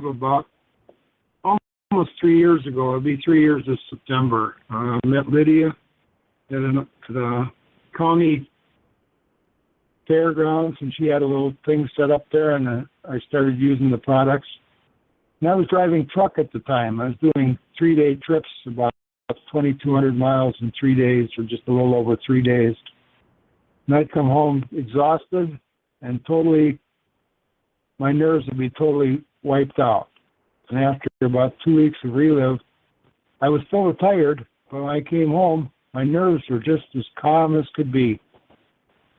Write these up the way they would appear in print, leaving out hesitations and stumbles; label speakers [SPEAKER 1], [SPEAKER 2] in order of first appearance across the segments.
[SPEAKER 1] about almost 3 years ago. It'll be 3 years this September. I met Lydia at the county fairgrounds, and she had a little thing set up there, and I started using the products. And I was driving truck at the time. I was doing 3-day trips, about 2,200 miles in 3 days, or just a little over 3 days. And I'd come home exhausted and my nerves would be totally wiped out. And after about 2 weeks of Reliv, I was still tired, but when I came home, my nerves were just as calm as could be.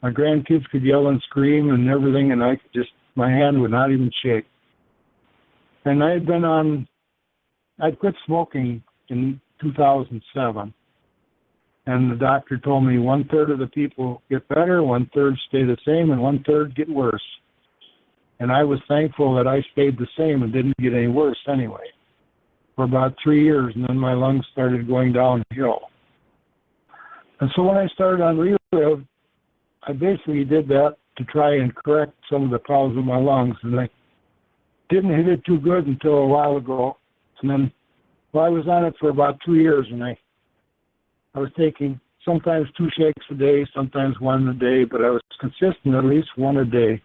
[SPEAKER 1] My grandkids could yell and scream and everything, and my hand would not even shake. And I'd quit smoking in 2007. And the doctor told me 1/3 of the people get better, 1/3 stay the same, and 1/3 get worse. And I was thankful that I stayed the same and didn't get any worse anyway for about 3 years, and then my lungs started going downhill. And so when I started on Reliv, I basically did that to try and correct some of the problems with my lungs, and I didn't hit it too good until a while ago. And then, I was on it for about 2 years, and I was taking sometimes 2 shakes a day, sometimes 1 a day, but I was consistent at least 1 a day.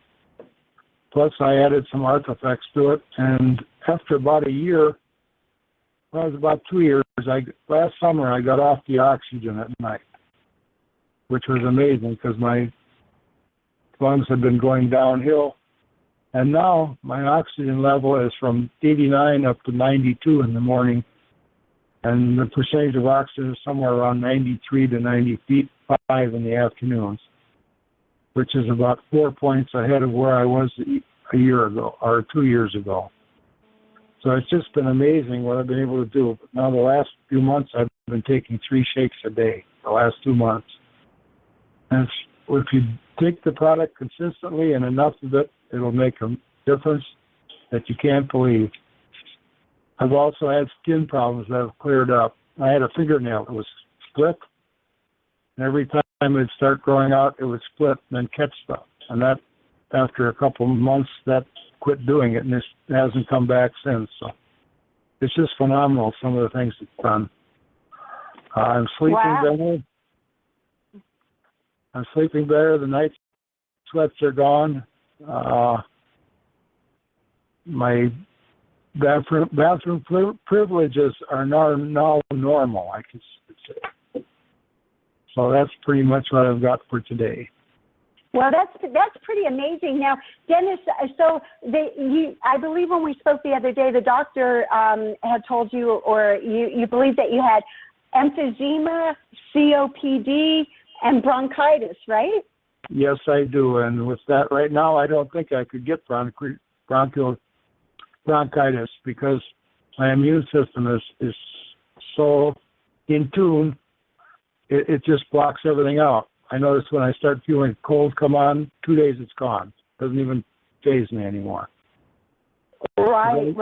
[SPEAKER 1] Plus, I added some Arthoflex to it, and after about a year, well, it was about 2 years, last summer I got off the oxygen at night, which was amazing because my lungs had been going downhill. And now my oxygen level is from 89 up to 92 in the morning. And the percentage of oxygen is somewhere around 93 to 95 in the afternoons, which is about 4 points ahead of where I was a year ago or 2 years ago. So it's just been amazing what I've been able to do. But now the last few months, I've been taking 3 shakes a day, the last 2 months. And if you take the product consistently and enough of it, it'll make a difference that you can't believe. I've also had skin problems that have cleared up. I had a fingernail that was split, and every time it'd start growing out, it would split and then catch stuff. And that, after a couple of months, that quit doing it, and it hasn't come back since. So it's just phenomenal, some of the things it's done. I'm sleeping better. I'm sleeping better. The night sweats are gone. My bathroom privileges are now normal, I can say. So that's pretty much what I've got for today.
[SPEAKER 2] Well, that's pretty amazing. Now, Dennis, so I believe when we spoke the other day, the doctor had told you, or you believe that you had emphysema, COPD, and bronchitis, right?
[SPEAKER 1] Yes, I do. And with that right now, I don't think I could get bronchitis because my immune system is so in tune, it just blocks everything out. I notice when I start feeling cold come on, 2 days it's gone. Doesn't even faze me anymore.
[SPEAKER 2] Right.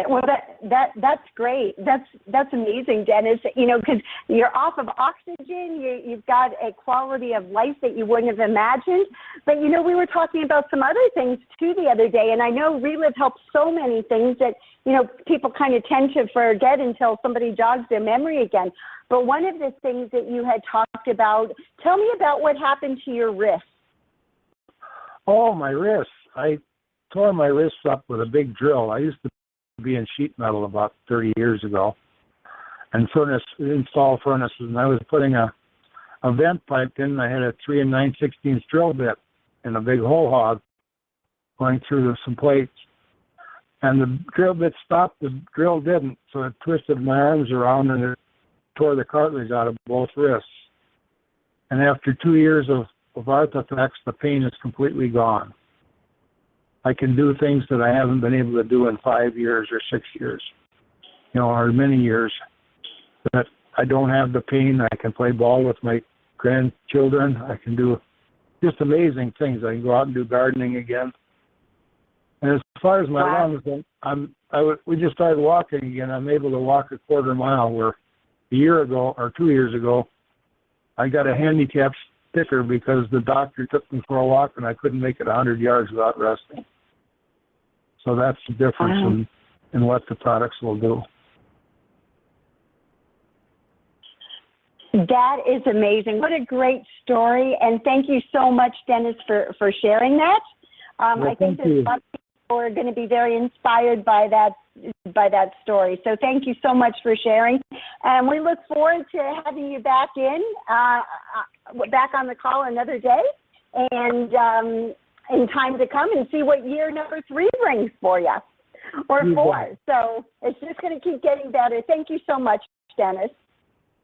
[SPEAKER 2] Well, that's great. That's amazing, Dennis. You know, because you're off of oxygen, you've got a quality of life that you wouldn't have imagined. But you know, we were talking about some other things too the other day, and I know Reliv helps so many things that people kind of tend to forget until somebody jogs their memory again. But one of the things that you had talked about, tell me about what happened to your wrist.
[SPEAKER 1] Oh, my wrist! I tore my wrists up with a big drill. I used to be in sheet metal about 30 years ago and install furnaces, and I was putting a vent pipe in. I had a 3 9/16 drill bit and a big hole hog going through some plates, and the drill bit stopped, the drill didn't, so it twisted my arms around and it tore the cartilage out of both wrists. And after 2 years of Arthoflex, the pain is completely gone. I can do things that I haven't been able to do in 5 years or 6 years, or many years. That I don't have the pain. I can play ball with my grandchildren. I can do just amazing things. I can go out and do gardening again. And as far as my lungs, we just started walking again. I'm able to walk a quarter mile, where a year ago or 2 years ago, I got a handicap sticker because the doctor took me for a walk and I couldn't make it 100 yards without resting. So that's the difference
[SPEAKER 2] Wow.
[SPEAKER 1] in what the products will do.
[SPEAKER 2] That is amazing. What a great story. And thank you so much, Dennis, for sharing that.
[SPEAKER 1] Well,
[SPEAKER 2] I think
[SPEAKER 1] thank you.
[SPEAKER 2] that a lot of people are going to be very inspired by that story. So thank you so much for sharing. And we look forward to having you back back on the call another day and in time to come and see what year number 3 brings for you, or 4. So it's just going to keep getting better. Thank you so much, Dennis.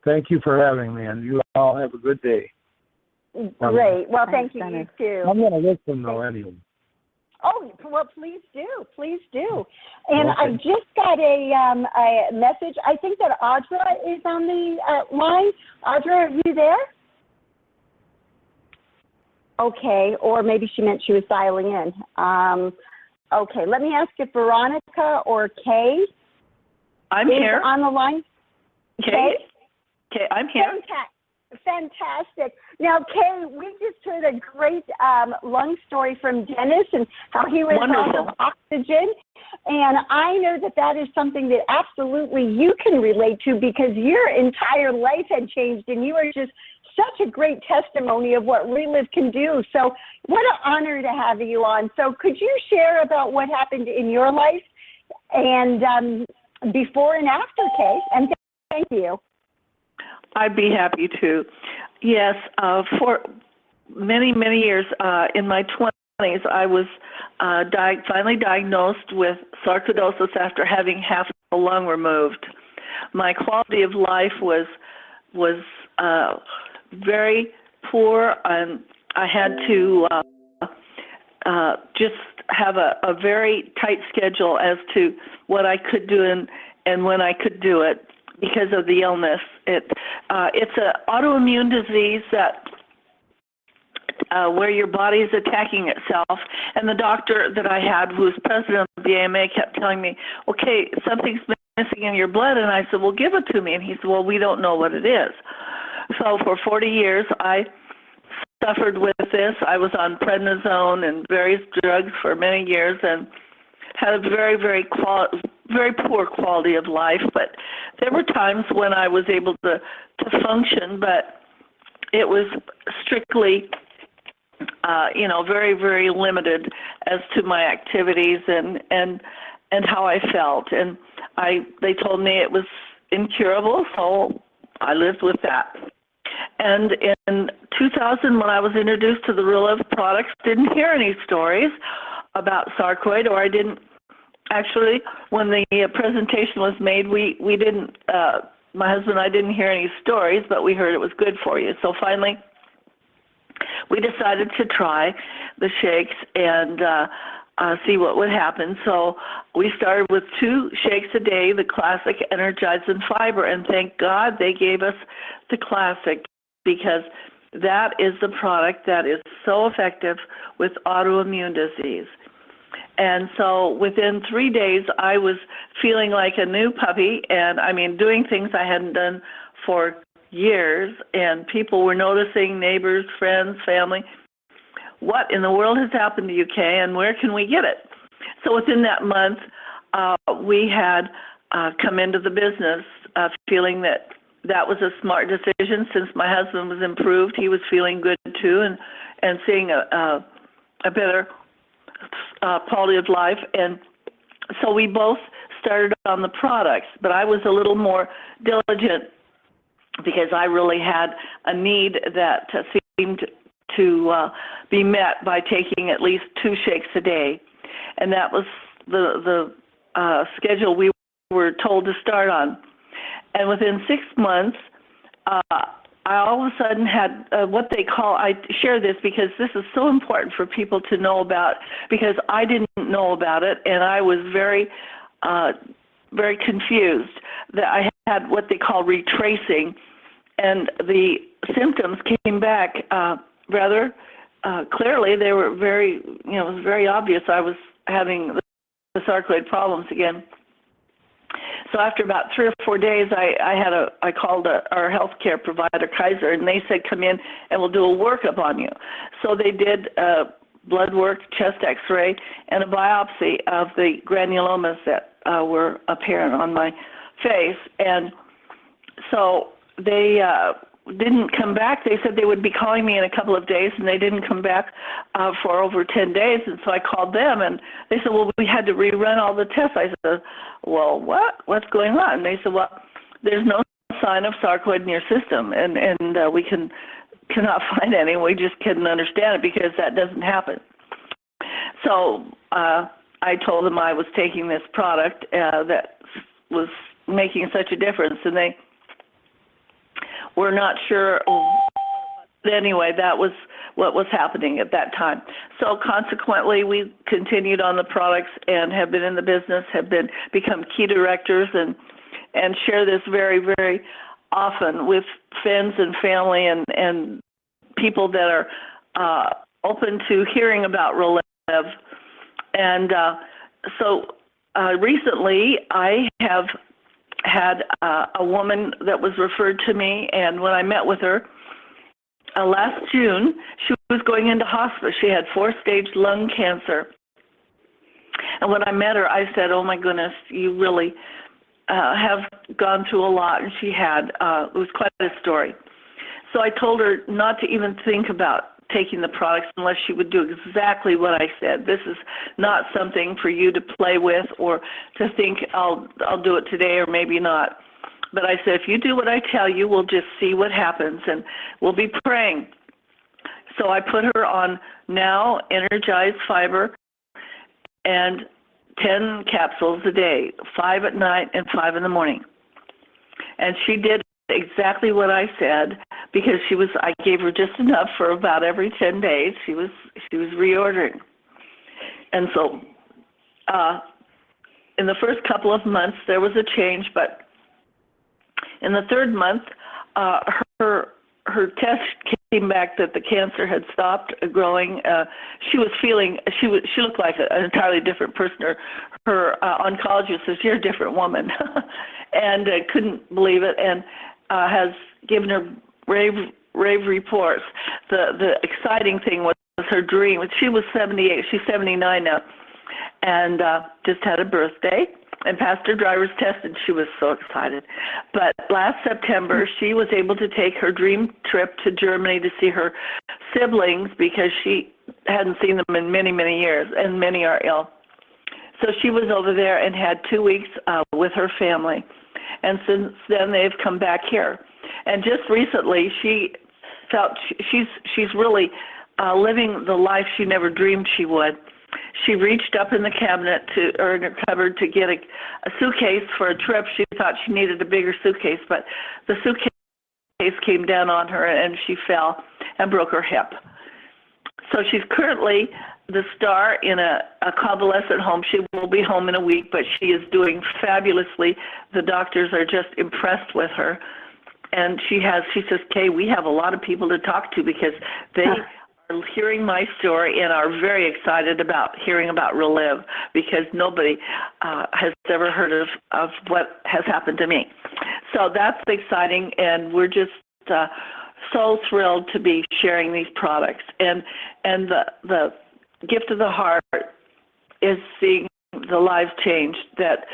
[SPEAKER 1] Thank you for having me, and you all have a good day.
[SPEAKER 2] Great. Well,
[SPEAKER 3] Thanks,
[SPEAKER 2] thank you,
[SPEAKER 3] Dennis.
[SPEAKER 2] you too.
[SPEAKER 1] I'm going to listen though anyway.
[SPEAKER 2] Oh, well, please do. Please do. And
[SPEAKER 1] Okay.
[SPEAKER 2] I just got a message. I think that Audra is on the line. Audra, are you there? Okay, or maybe she meant she was dialing in. Okay, let me ask if Veronica or Kay
[SPEAKER 4] I'm
[SPEAKER 2] is
[SPEAKER 4] here.
[SPEAKER 2] on the line.
[SPEAKER 4] Kay? Kay, I'm here.
[SPEAKER 2] Fantastic. Now, Kay, we just heard a great lung story from Dennis and how he was
[SPEAKER 4] Wonderful.
[SPEAKER 2] off of oxygen. And I know that that is something that absolutely you can relate to because your entire life had changed and you are just such a great testimony of what Relive can do. So what an honor to have you on. So could you share about what happened in your life and before and after, Kay? And thank you.
[SPEAKER 4] I'd be happy to. Yes, for many, many years in my 20s, I was finally diagnosed with sarcoidosis after having half a lung removed. My quality of life was very poor, and I had to just have a very tight schedule as to what I could do and when I could do it because of the illness. It's an autoimmune disease that where your body is attacking itself. And the doctor that I had, who was president of the AMA, kept telling me, okay, something's missing in your blood. And I said, well, give it to me. And he said, well, we don't know what it is. So for 40 years, I suffered with this. I was on prednisone and various drugs for many years and had a very, very poor quality of life. But there were times when I was able to function, but it was strictly, very, very limited as to my activities and how I felt. And they told me it was incurable, so I lived with that. And in 2000, when I was introduced to the Relive products, didn't hear any stories about sarcoid, or I didn't actually, when the presentation was made, we didn't, my husband and I didn't hear any stories, but we heard it was good for you. So finally, we decided to try the shakes and see what would happen. So we started with 2 shakes a day, the Classic, Energize, and Fiber, and thank God they gave us the Classic because that is the product that is so effective with autoimmune disease. And so within 3 days, I was feeling like a new puppy, and I mean, doing things I hadn't done for years, and people were noticing, neighbors, friends, family, what in the world has happened to you, Kay, and where can we get it? So within that month, we had come into the business feeling that was a smart decision since my husband was improved. He was feeling good too and seeing a better quality of life. And so we both started on the products, but I was a little more diligent because I really had a need that seemed to be met by taking at least 2 shakes a day. And that was the schedule we were told to start on. And within 6 months, I all of a sudden had what they call, I share this because this is so important for people to know about, because I didn't know about it, and I was very, very confused that I had what they call retracing, and the symptoms came back rather clearly. They were very, it was very obvious I was having the sarcoid problems again. So after about 3 or 4 days, I called our healthcare provider, Kaiser, and they said, come in and we'll do a workup on you. So they did blood work, chest X-ray, and a biopsy of the granulomas that were apparent on my face. And so they didn't come back. They said they would be calling me in a couple of days, and they didn't come back for over 10 days. And so I called them, and they said, well, we had to rerun all the tests. I said, well, what's going on? And they said, well, there's no sign of sarcoid in your system, and we cannot find any. We just couldn't understand it because that doesn't happen. So I told them I was taking this product that was making such a difference, and they were not sure. Anyway, that was what was happening at that time. So consequently, we continued on the products and have been in the business, have become key directors, and share this very, very often with friends and family and people that are open to hearing about Reliv. And so recently I have had a woman that was referred to me, and when I met with her last June, she was going into hospice. She had 4-stage lung cancer. And when I met her, I said, oh my goodness, you really have gone through a lot. And she had, it was quite a story. So I told her not to even think about taking the products unless she would do exactly what I said. This is not something for you to play with or to think I'll do it today or maybe not. But I said, if you do what I tell you, we'll just see what happens, and we'll be praying. So I put her on Now Energized Fiber and 10 capsules a day, 5 at night and 5 in the morning. And she did exactly what I said, because I gave her just enough for about every 10 days. She was reordering. And so in the first couple of months there was a change, but in the third month her test came back that the cancer had stopped growing. She looked like an entirely different person. Her oncologist says, you're a different woman, and couldn't believe it, and has given her rave reports. The exciting thing was her dream. She was 78. She's 79 now, and just had a birthday and passed her driver's test, and she was so excited. But last September, she was able to take her dream trip to Germany to see her siblings, because she hadn't seen them in many, many years, and many are ill. So she was over there and had 2 weeks with her family. And since then, they've come back here. And just recently, she felt she's really living the life she never dreamed she would. She reached up in the cabinet or in her cupboard to get a suitcase for a trip. She thought she needed a bigger suitcase, but the suitcase came down on her, and she fell and broke her hip. So she's currently the star in a convalescent home. She will be home in a week, but she is doing fabulously. The doctors are just impressed with her. And she says, Kay, we have a lot of people to talk to, because they are hearing my story and are very excited about hearing about Reliv, because nobody has ever heard of what has happened to me. So that's exciting, and we're just so thrilled to be sharing these products. And the gift of the heart is seeing the lives changed that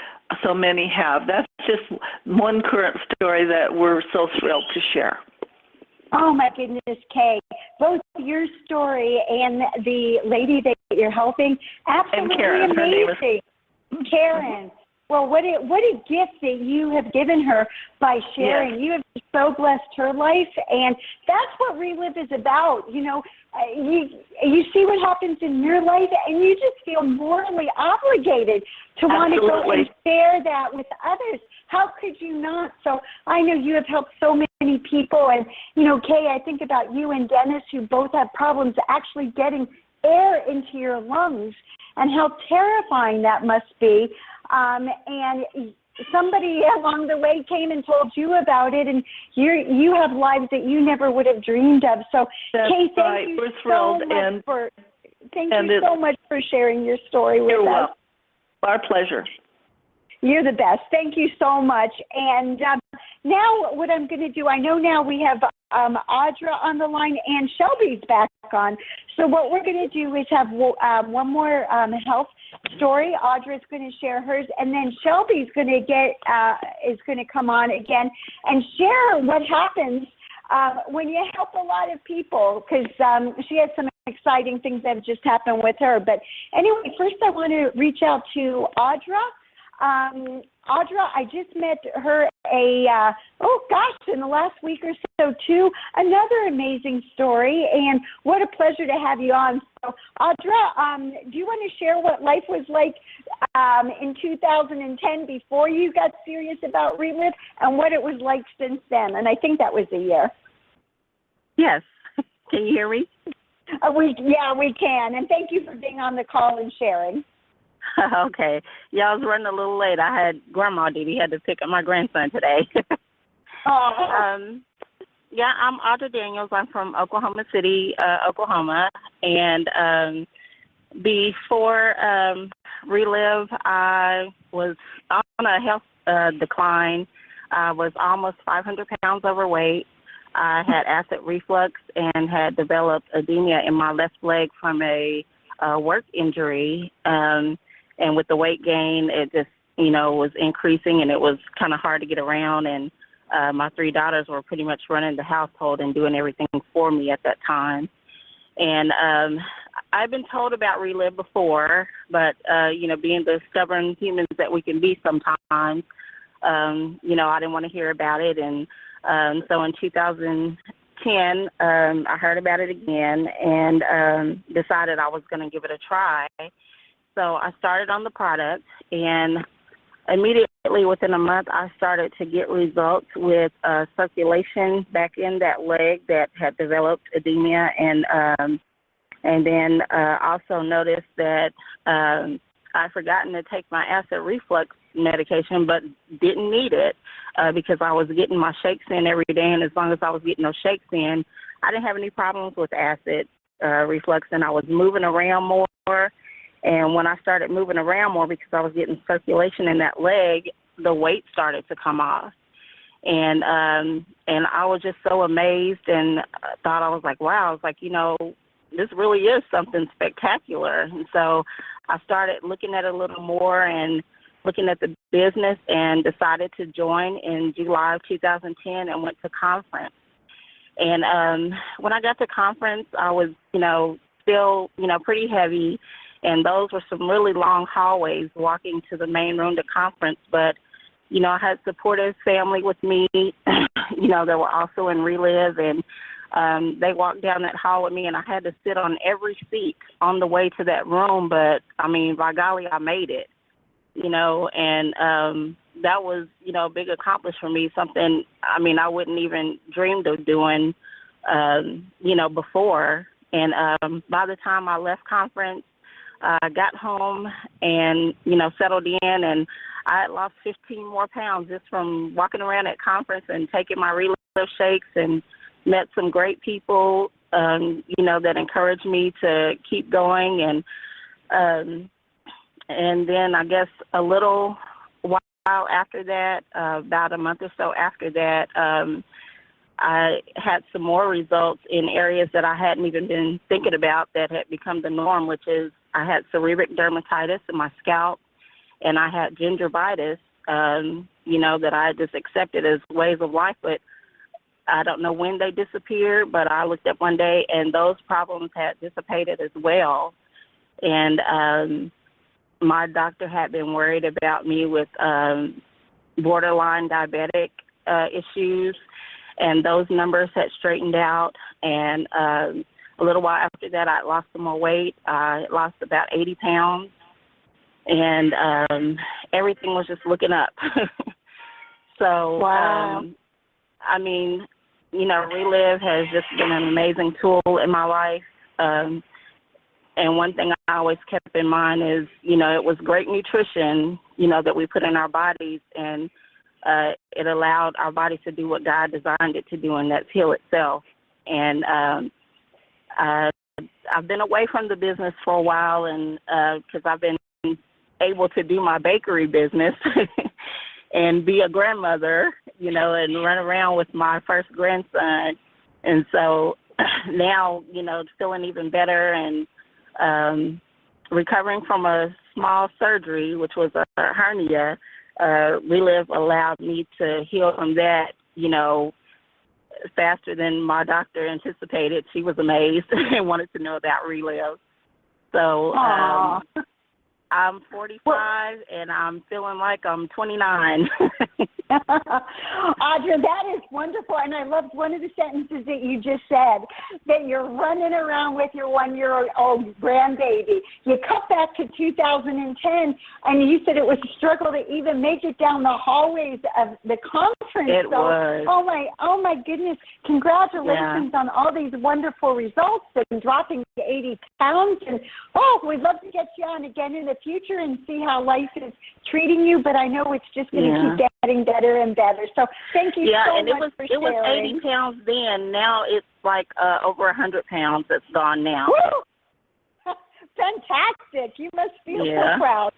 [SPEAKER 4] so many have. That's just one current story that we're so thrilled to share.
[SPEAKER 2] Oh my goodness, Kay. Both your story and the lady that you're helping, absolutely
[SPEAKER 4] and Karen,
[SPEAKER 2] amazing.
[SPEAKER 4] Her name is
[SPEAKER 2] Karen. Well, what a gift that you have given her by sharing. Yes. You have so blessed her life, and that's what Reliv is about. You know, you see what happens in your life, and you just feel morally obligated to want to go and share that with others. How could you not? So I know you have helped so many people, and, you know, Kay, I think about you and Dennis, who both have problems actually getting air into your lungs, and how terrifying that must be. And somebody along the way came and told you about it, and you have lives that you never would have dreamed of. So, Kay, thank you so much for sharing your story with us.
[SPEAKER 4] Welcome. Our pleasure.
[SPEAKER 2] You're the best. Thank you so much. And now what I'm going to do, I know now we have Audra on the line, and Shelby's back on. So what we're going to do is have one more health story. Audra's going to share hers, and then Shelby's going to is going to come on again and share what happens when you help a lot of people, because she has some exciting things that have just happened with her. But anyway, first I want to reach out to Audra. Audra, I just met her in the last week or so too. Another amazing story, and what a pleasure to have you on. So, Audra, do you want to share what life was like in 2010 before you got serious about Relive, and what it was like since then? And I think that was a year.
[SPEAKER 3] Yes. Can you hear me?
[SPEAKER 2] We can. And thank you for being on the call and sharing.
[SPEAKER 3] Okay. Yeah, I was running a little late. I had grandma duty. Had to pick up my grandson today. Yeah, I'm Audra Daniels. I'm from Oklahoma City, Oklahoma. And before Relive, I was on a health decline. I was almost 500 pounds overweight. I had acid reflux and had developed edema in my left leg from a work injury. And with the weight gain, it just, was increasing, and it was kind of hard to get around. And my 3 daughters were pretty much running the household and doing everything for me at that time. And I've been told about Relive before, but, being the stubborn humans that we can be sometimes, I didn't want to hear about it. And so in 2010, I heard about it again and decided I was going to give it a try. So I started on the product, and immediately within a month, I started to get results with circulation back in that leg that had developed edema, and then also noticed that I'd forgotten to take my acid reflux medication, but didn't need it because I was getting my shakes in every day, and as long as I was getting those shakes in, I didn't have any problems with acid reflux, and I was moving around more. And when I started moving around more because I was getting circulation in that leg, the weight started to come off. And I was just so amazed and thought, I was like, wow, I was like, this really is something spectacular. And so I started looking at it a little more and looking at the business and decided to join in July of 2010 and went to conference. And when I got to conference, I was, still, pretty heavy. And those were some really long hallways walking to the main room to conference. But, I had supportive family with me, that were also in Relive. And they walked down that hall with me, and I had to sit on every seat on the way to that room. But, by golly, I made it, and that was, a big accomplishment for me, something, I wouldn't even dreamed of doing, before. And by the time I left conference, I got home and, settled in, and I had lost 15 more pounds just from walking around at conference and taking my Relive shakes, and met some great people, that encouraged me to keep going. And then I guess a little while after that, about a month or so after that, I had some more results in areas that I hadn't even been thinking about that had become the norm, which is I had seborrheic dermatitis in my scalp, and I had gingivitis, that I just accepted as ways of life, but I don't know when they disappeared, but I looked up one day and those problems had dissipated as well. And my doctor had been worried about me with borderline diabetic issues, and those numbers had straightened out. And a little while after that, I lost some more weight. I lost about 80 pounds, and everything was just looking up. So,
[SPEAKER 2] wow.
[SPEAKER 3] Relive has just been an amazing tool in my life. And one thing I always kept in mind is, it was great nutrition, that we put in our bodies, and it allowed our bodies to do what God designed it to do, and that's heal itself. And I've been away from the business for a while, and because I've been able to do my bakery business and be a grandmother, and run around with my first grandson. And so now, feeling even better and recovering from a small surgery, which was a hernia. Relive allowed me to heal from that, faster than my doctor anticipated. She was amazed and wanted to know about Relive. So I'm 45 and I'm feeling like I'm 29.
[SPEAKER 2] Audra, that is wonderful. And I loved one of the sentences that you just said, that you're running around with your 1-year-old grandbaby. You cut back to 2010, and you said it was a struggle to even make it down the hallways of the conference.
[SPEAKER 3] It was.
[SPEAKER 2] Oh my goodness. Congratulations on all these wonderful results and dropping to 80 pounds. And, we'd love to get you on again in the future and see how life is treating you, but I know it's just going to keep getting better and better. So thank you so much for sharing.
[SPEAKER 3] It was 80 pounds then. Now it's like over 100 pounds that's gone now.
[SPEAKER 2] Woo! Fantastic. You must feel so proud.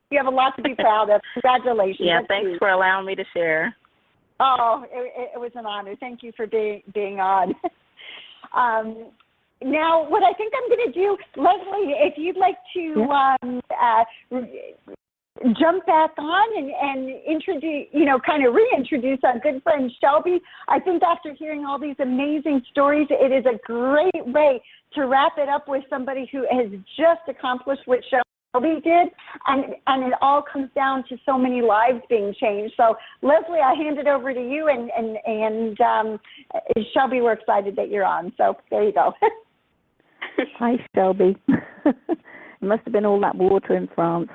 [SPEAKER 2] You have a lot to be proud of. Congratulations.
[SPEAKER 3] Yeah, thanks for allowing me to share.
[SPEAKER 2] Oh, it was an honor. Thank you for being on. Now, what I think I'm going to do, Leslie, if you'd like to jump back on and introduce, kind of reintroduce our good friend Shelby. I think after hearing all these amazing stories, it is a great way to wrap it up with somebody who has just accomplished what Shelby did, and it all comes down to so many lives being changed. So, Leslie, I hand it over to you, and Shelby, we're excited that you're on. So there you go.
[SPEAKER 5] Hi, Shelby. It must have been all that water in France.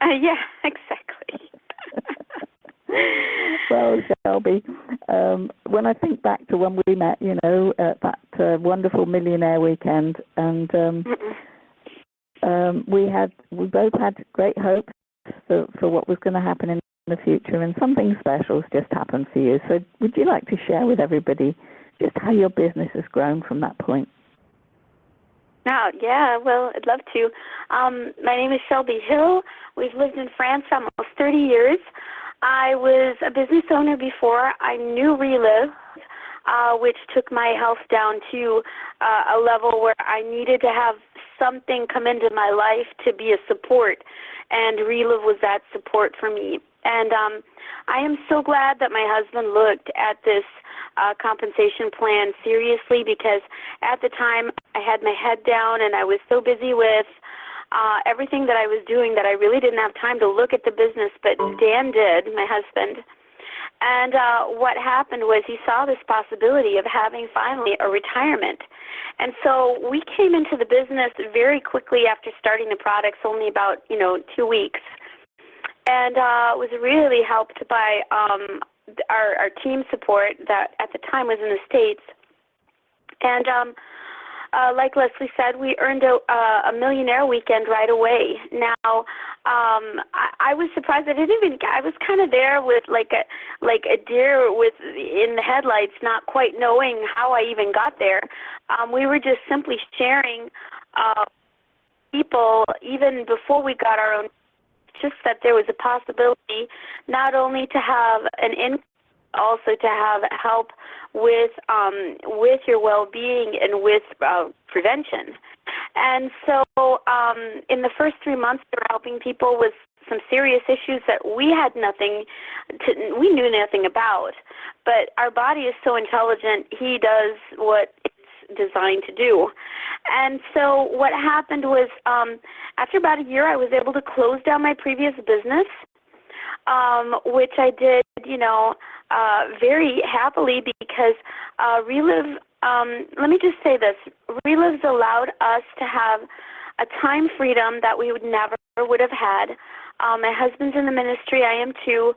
[SPEAKER 6] Yeah, exactly.
[SPEAKER 5] Well, Shelby, when I think back to when we met, at that wonderful Millionaire Weekend, and we both had great hopes for what was going to happen in the future, and something special's just happened for you. So would you like to share with everybody just how your business has grown from that point?
[SPEAKER 6] Oh, yeah, well, I'd love to. My name is Shelby Hill. We've lived in France for almost 30 years. I was a business owner before I knew Relive, which took my health down to a level where I needed to have something come into my life to be a support, and Relive was that support for me. And I am so glad that my husband looked at this compensation plan seriously, because at the time I had my head down and I was so busy with everything that I was doing that I really didn't have time to look at the business, but Dan did, my husband. And what happened was he saw this possibility of having finally a retirement. And so we came into the business very quickly after starting the products, only about, 2 weeks. And was really helped by our team support that at the time was in the States. And like Leslie said, we earned a Millionaire Weekend right away. Now, I was surprised. I was kind of there with like a deer in the headlights, not quite knowing how I even got there. We were just simply sharing people, even before we got our own, just that there was a possibility not only to have an income, also to have help with your well-being and with prevention. And so in the first 3 months, we were helping people with some serious issues that we knew nothing about. But our body is so intelligent, he does what it's designed to do. And so what happened was after about a year, I was able to close down my previous business, which I did, very happily, because Relive, let me just say this, Relive's allowed us to have a time freedom that we never would have had. My husband's in the ministry, I am too.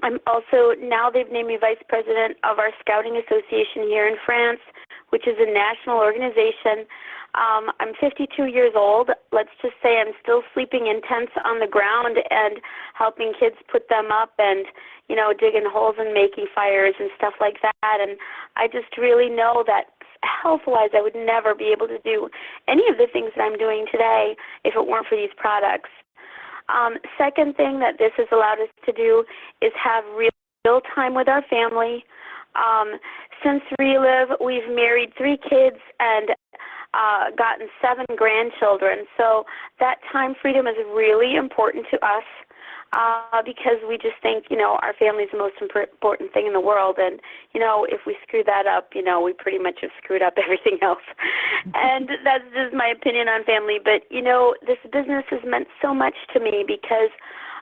[SPEAKER 6] I'm also, now they've named me vice president of our Scouting Association here in France, which is a national organization. I'm 52 years old. Let's just say I'm still sleeping in tents on the ground and helping kids put them up and, digging holes and making fires and stuff like that. And I just really know that health-wise I would never be able to do any of the things that I'm doing today if it weren't for these products. Second thing that this has allowed us to do is have real time with our family. Since Relive, we've married 3 kids and gotten 7 grandchildren. So that time freedom is really important to us because we just think, our family is the most important thing in the world. And, if we screw that up, we pretty much have screwed up everything else. And that's just my opinion on family. But, this business has meant so much to me because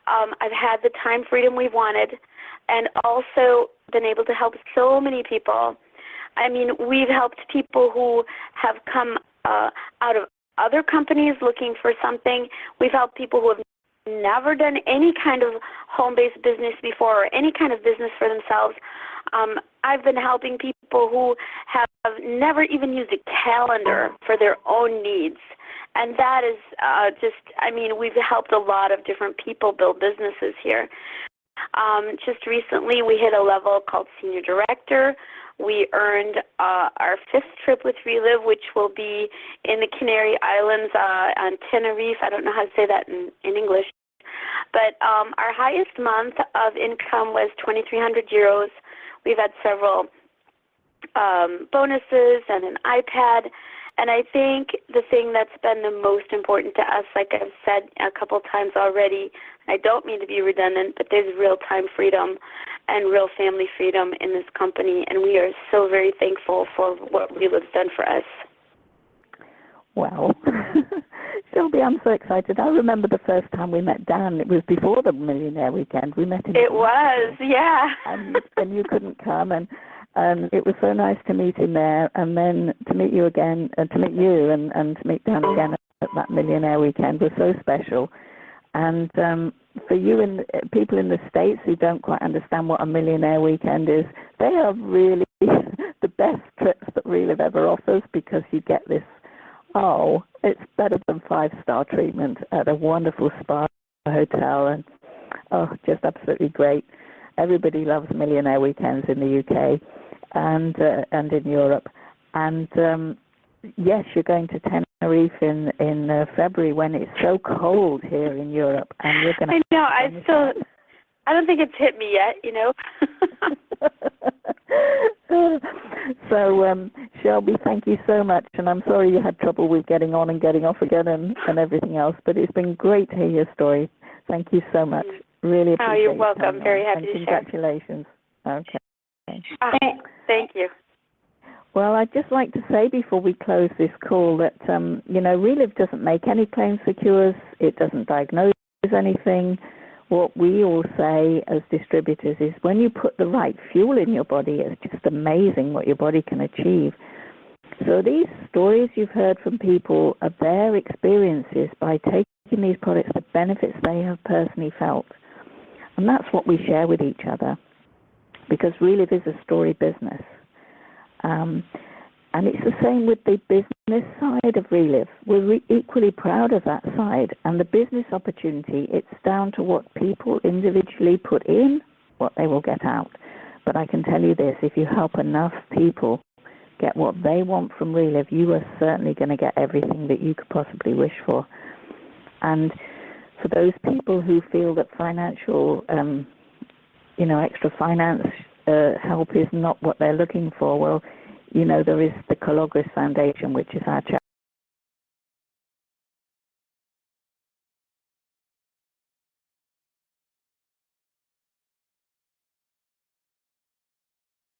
[SPEAKER 6] I've had the time freedom we've wanted and also been able to help so many people. I mean, we've helped people who have come out of other companies looking for something. We've helped people who have never done any kind of home-based business before or any kind of business for themselves. I've been helping people who have never even used a calendar for their own needs. And that is we've helped a lot of different people build businesses here. Just recently, we hit a level called Senior Director. We earned our 5th trip with Relive, which will be in the Canary Islands on Tenerife. I don't know how to say that in English. But our highest month of income was 2,300 euros. We've had several bonuses and an iPad. And I think the thing that's been the most important to us, like I've said a couple times already, I don't mean to be redundant, but there's real time freedom and real family freedom in this company, and we are so very thankful for what Reliv's done for us.
[SPEAKER 5] Wow. Shelby, I'm so excited. I remember the first time we met Dan. It was before the Millionaire Weekend. We met in
[SPEAKER 6] It was, yeah.
[SPEAKER 5] And you couldn't come, and it was so nice to meet him there, and then to meet you again, and to meet you, and to meet Dan again at that Millionaire Weekend was so special. And for you and people in the States who don't quite understand what a Millionaire Weekend is, they are really the best trips that Relive ever offers because you get this, it's better than 5-star treatment at a wonderful spa hotel, and just absolutely great. Everybody loves Millionaire Weekends in the UK and in Europe. And yes, you're going to Tenerife in February when it's so cold here in Europe, and you're going to.
[SPEAKER 6] I know. I don't think it's hit me yet.
[SPEAKER 5] So, Shelby, thank you so much, and I'm sorry you had trouble with getting on and getting off again and everything else, but it's been great to hear your story. Thank you so much. Really appreciate it.
[SPEAKER 6] You're welcome. Very happy to share.
[SPEAKER 5] Congratulations. Okay.
[SPEAKER 6] Thank you.
[SPEAKER 5] Well, I'd just like to say before we close this call that, Relive doesn't make any claims for cures. It doesn't diagnose anything. What we all say as distributors is when you put the right fuel in your body, it's just amazing what your body can achieve. So these stories you've heard from people are their experiences by taking these products, the benefits they have personally felt. And that's what we share with each other, because Relive is a story business. And it's the same with the business side of Relive. We're equally proud of that side. And the business opportunity, it's down to what people individually put in, what they will get out. But I can tell you this, if you help enough people get what they want from Relive, you are certainly going to get everything that you could possibly wish for. And for those people who feel that financial, extra finance help is not what they're looking for, well, there is the Calogris Foundation, which is our